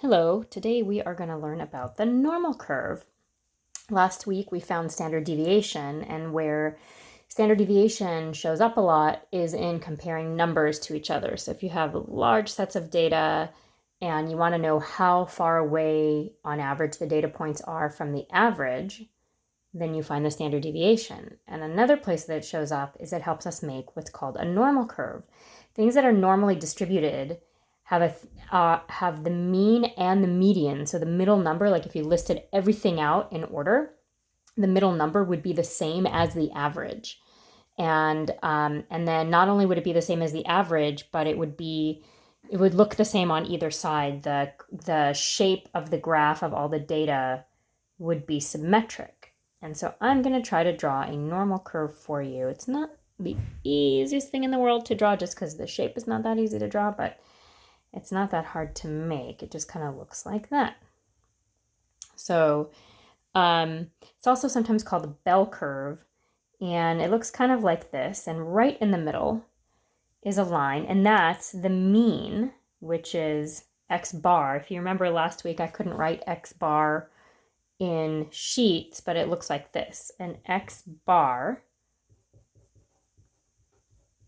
Hello, today we are going to learn about the normal curve. Last week we found standard deviation, and where standard deviation shows up a lot is in comparing numbers to each other. So if you have large sets of data and you want to know how far away on average the data points are from the average, then you find the standard deviation. And another place that it shows up is it helps us make what's called a normal curve. Things that are normally distributed have the mean and the median. So the middle number, like if you listed everything out in order, the middle number would be the same as the average. And then not only would it be the same as the average, but it would look the same on either side. The shape of the graph of all the data would be symmetric. And so I'm going to try to draw a normal curve for you. It's not the easiest thing in the world to draw just because the shape is not that easy to draw, but it's not that hard to make. It just kind of looks like that. So it's also sometimes called a bell curve, and it looks kind of like this. And right in the middle is a line, and that's the mean, which is x bar. If you remember last week, I couldn't write x bar in sheets, but it looks like this. And x bar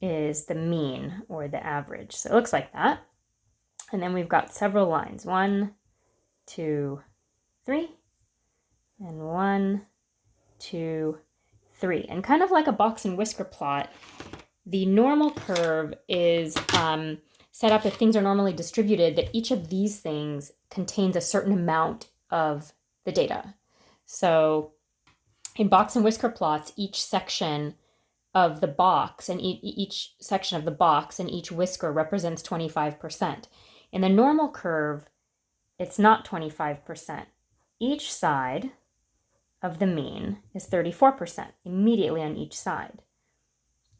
is the mean or the average. So it looks like that. And then we've got several lines. 1, 2, 3. And 1, 2, 3. And kind of like a box and whisker plot, the normal curve is set up if things are normally distributed, that each of these things contains a certain amount of the data. So in box and whisker plots, each section of the box and each section of the box and each whisker represents 25%. In the normal curve, it's not 25%. Each side of the mean is 34%, immediately on each side.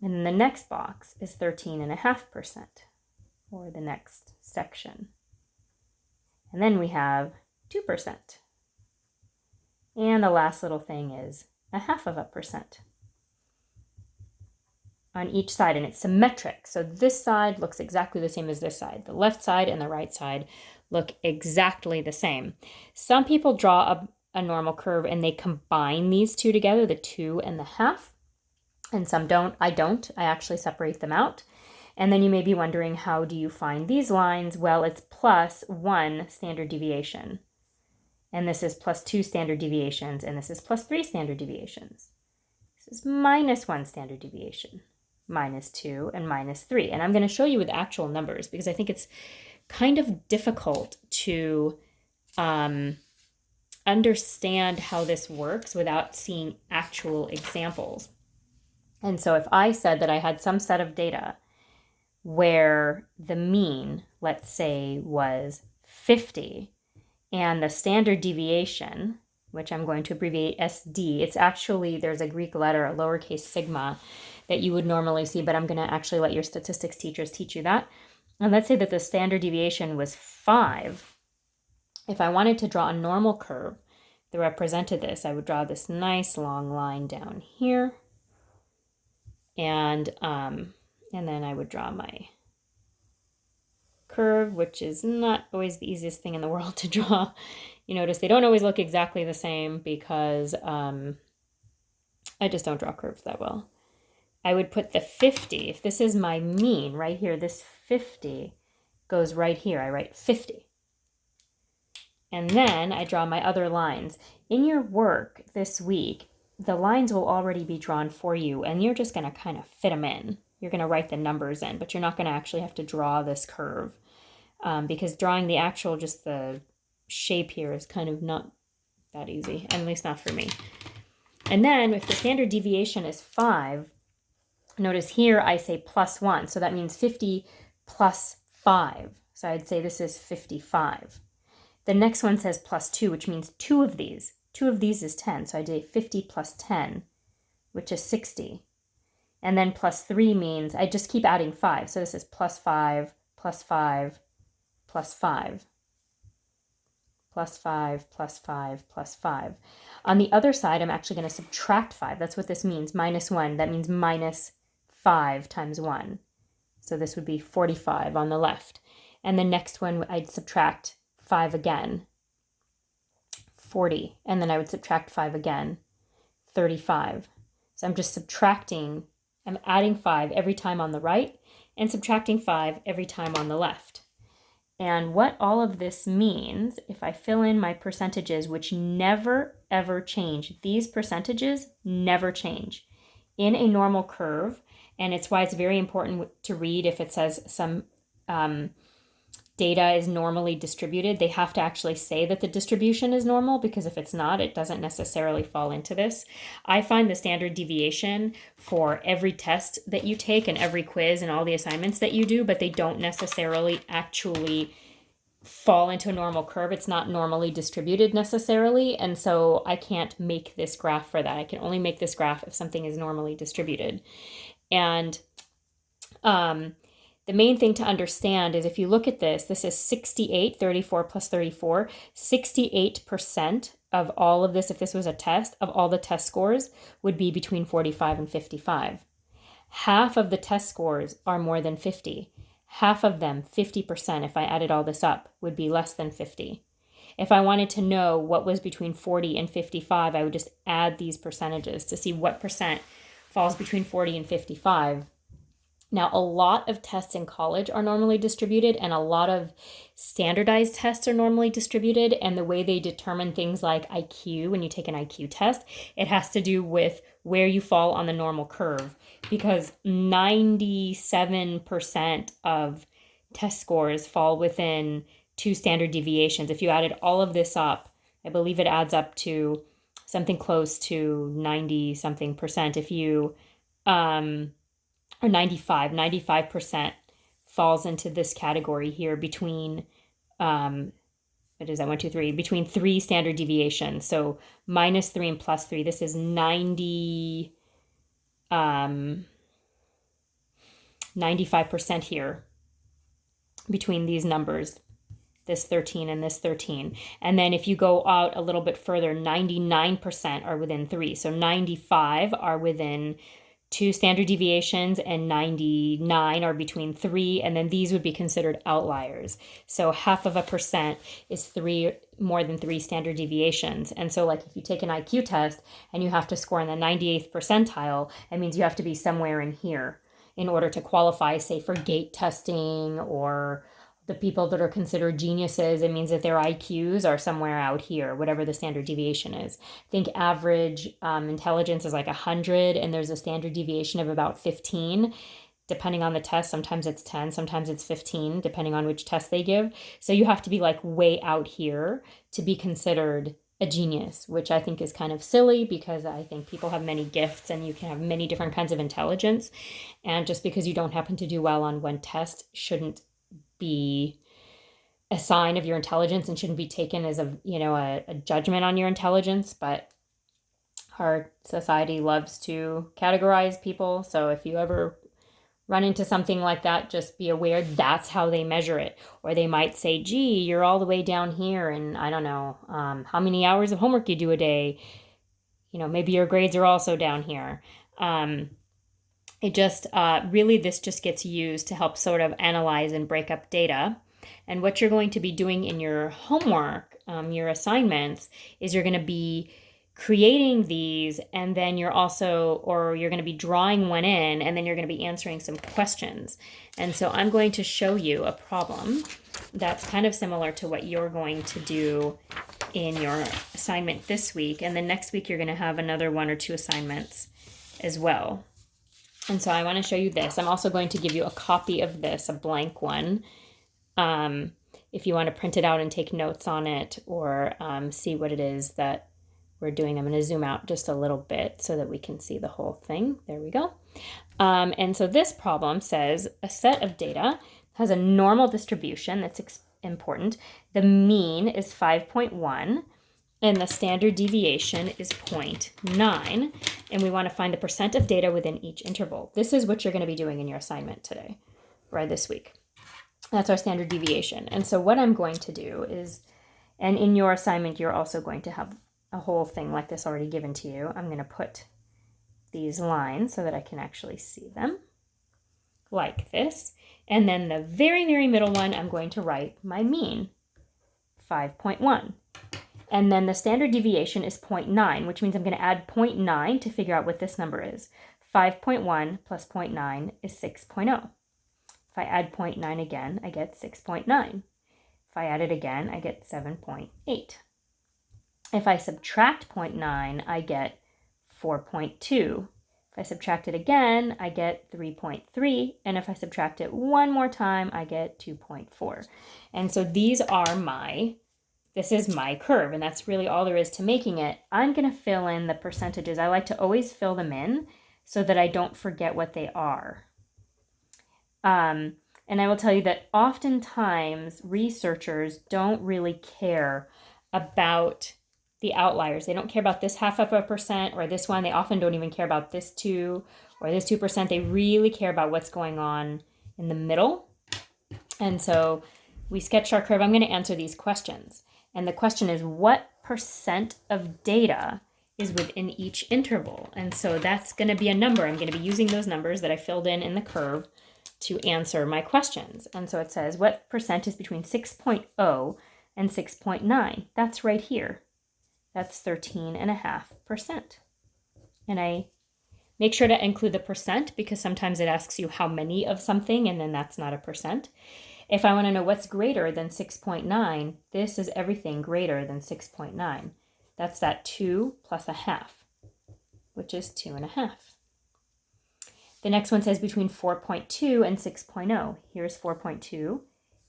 And then the next box is 13.5%, or the next section. And then we have 2%. And the last little thing is 0.5% on each side, and it's symmetric. So this side looks exactly the same as this side. The left side and the right side look exactly the same. Some people draw a normal curve and they combine these two together, the 2 and the 0.5, and some don't. I don't. I actually separate them out. And then you may be wondering, how do you find these lines? Well, it's +1 standard deviation. And this is +2 standard deviations, and this is +3 standard deviations. This is -1 standard deviation, -2, and -3. And I'm going to show you with actual numbers because I think it's kind of difficult to understand how this works without seeing actual examples. And so if I said that I had some set of data where the mean, let's say, was 50, and the standard deviation, which I'm going to abbreviate SD, it's actually, there's a Greek letter, a lowercase sigma, that you would normally see, but I'm going to actually let your statistics teachers teach you that. And let's say that the standard deviation was 5. If I wanted to draw a normal curve that represented this, I would draw this nice long line down here. And then I would draw my curve, which is not always the easiest thing in the world to draw. You notice they don't always look exactly the same because I just don't draw curves that well. I would put the 50, if this is my mean right here, this 50 goes right here. I write 50. And then I draw my other lines. In your work this week, the lines will already be drawn for you, and you're just going to kind of fit them in. You're going to write the numbers in, but you're not going to actually have to draw this curve because drawing the actual, just the shape here is kind of not that easy, at least not for me. And then if the standard deviation is 5, notice here I say +1, so that means 50 plus 5. So I'd say this is 55. The next one says +2, which means 2 of these. 2 of these is 10, so I do 50 plus 10, which is 60. And then +3 means I just keep adding 5. So this is +5, +5, +5, +5, +5, +5. On the other side, I'm actually going to subtract 5. That's what this means, -1. That means -5 times 1. So this would be 45 on the left. And the next one, I'd subtract 5 again, 40, and then I would subtract 5 again, 35. So I'm just subtracting, I'm adding 5 every time on the right and subtracting 5 every time on the left. And what all of this means, if I fill in my percentages, which never ever change, these percentages never change in a normal curve, and it's why it's very important to read if it says some data is normally distributed. They have to actually say that the distribution is normal, because if it's not, it doesn't necessarily fall into this. I find the standard deviation for every test that you take and every quiz and all the assignments that you do, but they don't necessarily actually fall into a normal curve. It's not normally distributed necessarily, and so I can't make this graph for that. I can only make this graph if something is normally distributed. And the main thing to understand is if you look at this, this is 68, 34 plus 34, 68% of all of this, if this was a test, of all the test scores would be between 45 and 55. Half of the test scores are more than 50. Half of them, 50%, if I added all this up, would be less than 50. If I wanted to know what was between 40 and 55, I would just add these percentages to see what percent falls between 40 and 55. Now, a lot of tests in college are normally distributed, and a lot of standardized tests are normally distributed. And the way they determine things like IQ, when you take an IQ test, it has to do with where you fall on the normal curve, because 97% of test scores fall within 2 standard deviations. If you added all of this up, I believe it adds up to something close to 90 something percent. If you, or 95% falls into this category here between, what is that, 1, 2, 3, between 3 standard deviations. So minus 3 and plus 3, this is 95% here between these numbers, this 13 and this 13. And then if you go out a little bit further, 99% are within 3. So 95 are within 2 standard deviations, and 99 are between 3, and then these would be considered outliers. So 0.5% is more than 3 standard deviations. And so like if you take an IQ test and you have to score in the 98th percentile, that means you have to be somewhere in here in order to qualify, say, for gate testing, or the people that are considered geniuses, it means that their IQs are somewhere out here, whatever the standard deviation is. I think average intelligence is like 100, and there's a standard deviation of about 15, depending on the test. Sometimes it's 10, sometimes it's 15, depending on which test they give. So you have to be like way out here to be considered a genius, which I think is kind of silly, because I think people have many gifts and you can have many different kinds of intelligence. And just because you don't happen to do well on one test shouldn't be a sign of your intelligence and shouldn't be taken as a judgment on your intelligence. But our society loves to categorize people. So if you ever run into something like that, just be aware that's how they measure it. Or they might say, gee, you're all the way down here, and I don't know how many hours of homework you do a day. Maybe your grades are also down here. It just really, this just gets used to help sort of analyze and break up data. And what you're going to be doing in your homework, your assignments, is you're going to be creating these, and then you're going to be drawing one in, and then you're going to be answering some questions. And so I'm going to show you a problem that's kind of similar to what you're going to do in your assignment this week. And then next week, you're going to have another 1 or 2 assignments as well. And so I want to show you this. I'm also going to give you a copy of this, a blank one, if you want to print it out and take notes on it, or see what it is that we're doing. I'm going to zoom out just a little bit so that we can see the whole thing. There we go. And so this problem says a set of data has a normal distribution. That's important. The mean is 5.1. and the standard deviation is 0.9, and we want to find the percent of data within each interval. This is what you're going to be doing in your assignment today, or this week. That's our standard deviation. And so what I'm going to do is, and in your assignment, you're also going to have a whole thing like this already given to you. I'm going to put these lines so that I can actually see them, like this. And then the very, very middle one, I'm going to write my mean, 5.1. And then the standard deviation is 0.9, which means I'm going to add 0.9 to figure out what this number is. 5.1 plus 0.9 is 6.0. If I add 0.9 again, I get 6.9. If I add it again, I get 7.8. If I subtract 0.9, I get 4.2. If I subtract it again, I get 3.3. And if I subtract it one more time, I get 2.4. And so this is my curve, and that's really all there is to making it. I'm going to fill in the percentages. I like to always fill them in so that I don't forget what they are. And I will tell you that oftentimes researchers don't really care about the outliers. They don't care about this 0.5% or this one. They often don't even care about this 2 or this 2%. They really care about what's going on in the middle. And so we sketched our curve. I'm going to answer these questions. And the question is, what percent of data is within each interval? And so that's going to be a number. I'm going to be using those numbers that I filled in the curve to answer my questions. And so it says, what percent is between 6.0 and 6.9? That's right here. That's 13.5%. And I make sure to include the percent because sometimes it asks you how many of something, and then that's not a percent. If I want to know what's greater than 6.9, this is everything greater than 6.9. That's that 2 plus a half, which is 2.5. The next one says between 4.2 and 6.0. Here's 4.2.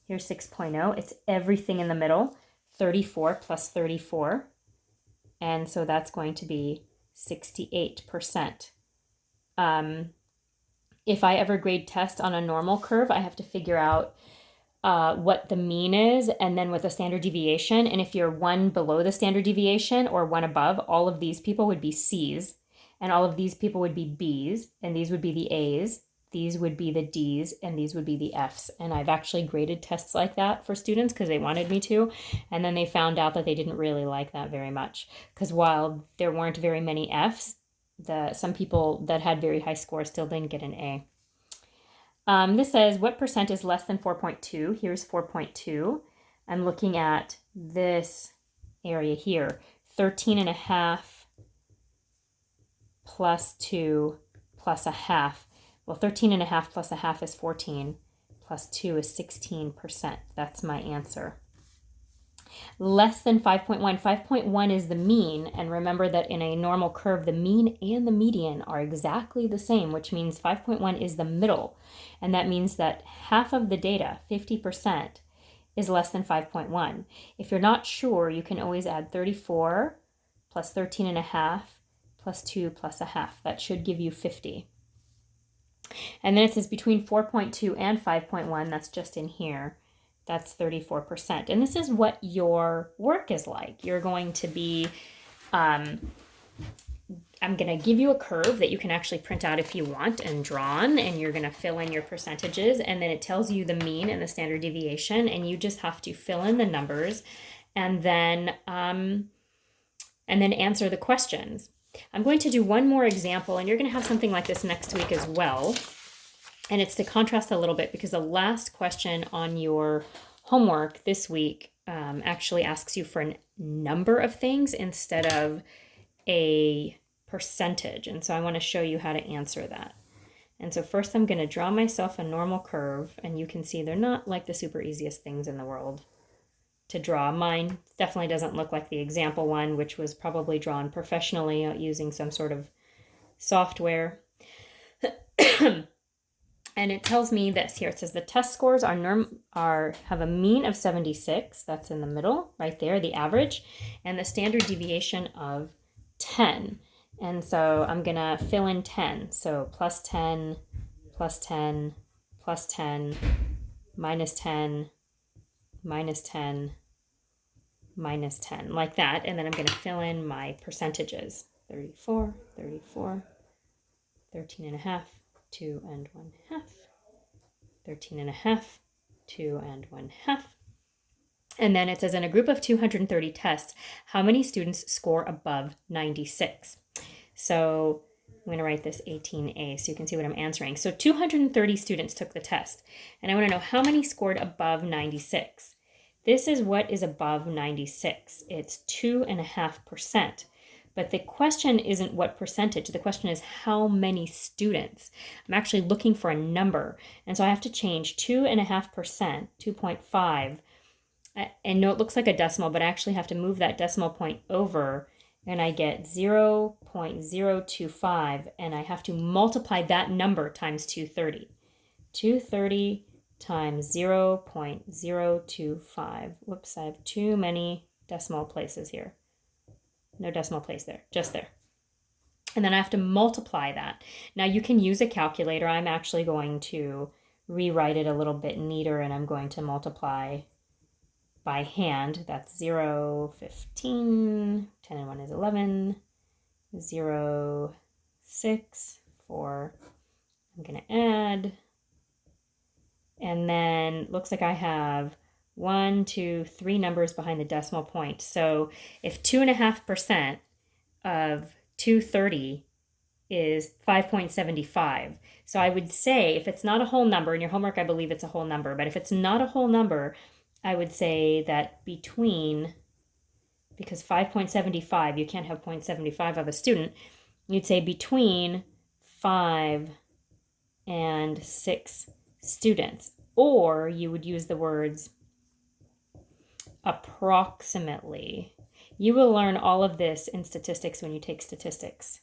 Here's 6.0. It's everything in the middle. 34 plus 34. And so that's going to be 68%. If I ever grade test on a normal curve, I have to figure out what the mean is and then what the standard deviation. And if you're one below the standard deviation or one above, all of these people would be C's and all of these people would be B's and these would be the A's, these would be the D's, and these would be the F's. And I've actually graded tests like that for students because they wanted me to. And then they found out that they didn't really like that very much because while there weren't very many F's, some people that had very high scores still didn't get an A. This says, what percent is less than 4.2? Here's 4.2. I'm looking at this area here. 13.5 plus 2 plus a half. Well, 13.5 plus a half is 14. Plus 2 is 16%. That's my answer. Less than 5.1. 5.1 is the mean. And remember that in a normal curve, the mean and the median are exactly the same, which means 5.1 is the middle. And that means that half of the data, 50%, is less than 5.1. If you're not sure, you can always add 34 plus 13.5 plus 2 plus a half. That should give you 50. And then it says between 4.2 and 5.1, that's just in here. That's 34%. And this is what your work is like. You're going to be, I'm going to give you a curve that you can actually print out if you want and draw on, and you're going to fill in your percentages, and then it tells you the mean and the standard deviation, and you just have to fill in the numbers and then answer the questions. I'm going to do one more example, and you're going to have something like this next week as well. And it's to contrast a little bit because the last question on your homework this week actually asks you for a number of things instead of a percentage. And so I want to show you how to answer that. And so first I'm going to draw myself a normal curve, and you can see they're not like the super easiest things in the world to draw. Mine definitely doesn't look like the example one, which was probably drawn professionally using some sort of software. And it tells me this here. It says the test scores have a mean of 76. That's in the middle right there, the average, and the standard deviation of 10. And so I'm going to fill in 10. So plus 10, plus 10, plus 10, minus 10, minus 10, minus 10, like that. And then I'm going to fill in my percentages. 34, 34, 13.5. 2 and 1/2, 13.5, 2 and 1/2. And then it says in a group of 230 tests, how many students score above 96? So I'm going to write this 18A so you can see what I'm answering. So 230 students took the test, and I want to know how many scored above 96. This is what is above 96. It's 2.5%. But the question isn't what percentage. The question is how many students. I'm actually looking for a number. And so I have to change 2.5%, 2.5. And no, it looks like a decimal, but I actually have to move that decimal point over, and I get 0.025, and I have to multiply that number times 230. 230 times 0.025. Whoops, I have too many decimal places here. No decimal place there, just there. And then I have to multiply that. Now you can use a calculator. I'm actually going to rewrite it a little bit neater, and I'm going to multiply by hand. That's 0, 15, 10 and 1 is 11, 0, 6, 4. I'm going to add. And then looks like I have 1, 2, 3 numbers behind the decimal point. So if 2.5% of 230 is 5.75. So I would say if it's not a whole number, in your homework I believe it's a whole number, but if it's not a whole number, I would say that between, because 5.75, you can't have 0.75 of a student, you'd say between 5 and 6 students. Or you would use the words approximately. You will learn all of this in statistics when you take statistics.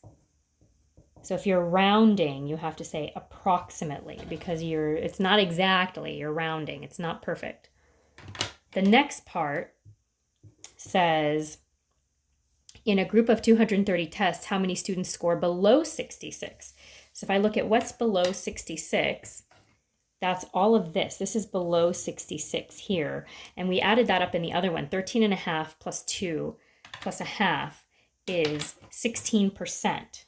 So if you're rounding, you have to say approximately, because it's not exactly, you're rounding, it's not perfect. The next part says, in a group of 230 tests, how many students score below 66? So if I look at what's below 66, that's all of this. This is below 66 here. And we added that up in the other one. 13.5 plus 2 plus a half is 16%.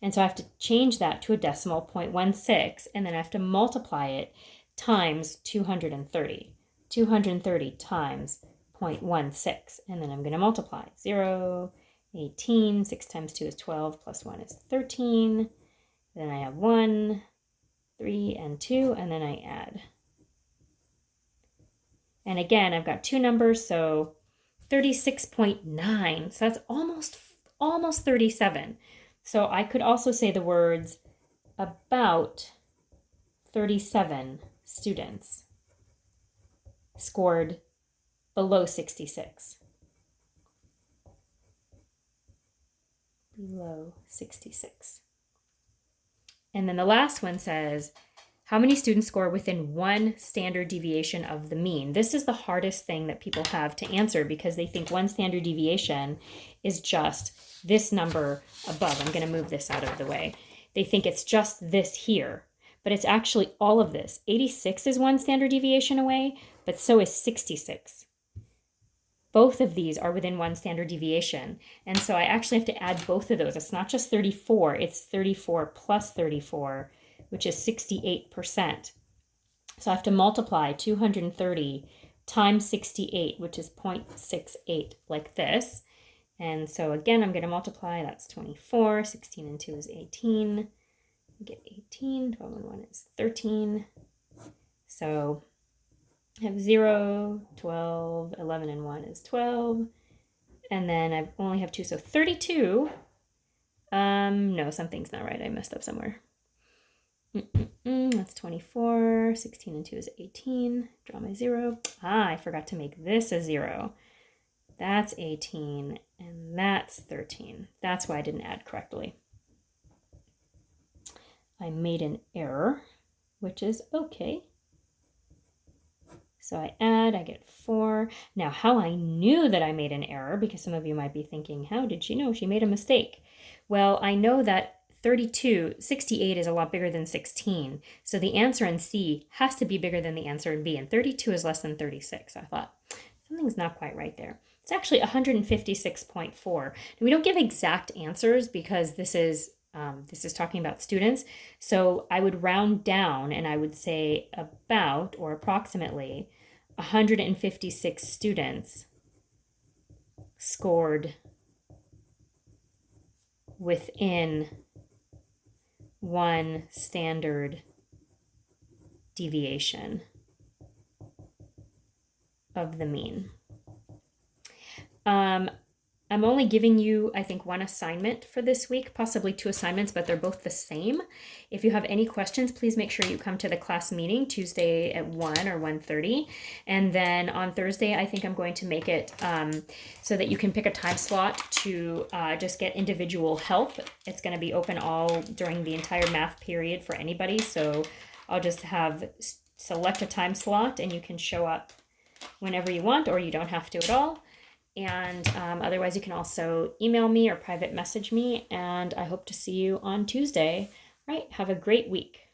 And so I have to change that to a decimal, 0.16, and then I have to multiply it times 230. 230 times 0.16, and then I'm going to multiply. 0, 18, 6 times 2 is 12, plus 1 is 13. Then I have 1, 3, and 2, and then I add. And again, I've got two numbers, so 36.9. So that's almost 37. So I could also say the words about 37 students scored below 66. Below 66. And then the last one says, how many students score within one standard deviation of the mean? This is the hardest thing that people have to answer because they think one standard deviation is just this number above. I'm going to move this out of the way. They think it's just this here, but it's actually all of this. 86 is one standard deviation away, but so is 66. Both of these are within one standard deviation. And so I actually have to add both of those. It's not just 34, it's 34 plus 34, which is 68%. So I have to multiply 230 times 68, which is 0.68, like this. And so again, I'm going to multiply. That's 24. 16 and 2 is 18. I get 18. 12 and 1 is 13. So I have 0, 12, 11 and 1 is 12. And then I only have 2, so 32. No, something's not right. I messed up somewhere. That's 24. 16 and 2 is 18. Draw my 0. I forgot to make this a 0. That's 18, and that's 13. That's why I didn't add correctly. I made an error, which is okay. So I add, I get 4. Now, how I knew that I made an error, because some of you might be thinking, how did she know she made a mistake? Well, I know that 68 is a lot bigger than 16. So the answer in C has to be bigger than the answer in B, and 32 is less than 36. I thought, something's not quite right there. It's actually 156.4. And we don't give exact answers because this is talking about students. So I would round down and I would say about or approximately 156 students scored within one standard deviation of the mean. I'm only giving you, I think, one assignment for this week, possibly two assignments, but they're both the same. If you have any questions, please make sure you come to the class meeting Tuesday at 1 or 1:30. And then on Thursday, I think I'm going to make it so that you can pick a time slot to just get individual help. It's going to be open all during the entire math period for anybody. So I'll just select a time slot and you can show up whenever you want, or you don't have to at all. And otherwise, you can also email me or private message me. And I hope to see you on Tuesday. All right, have a great week.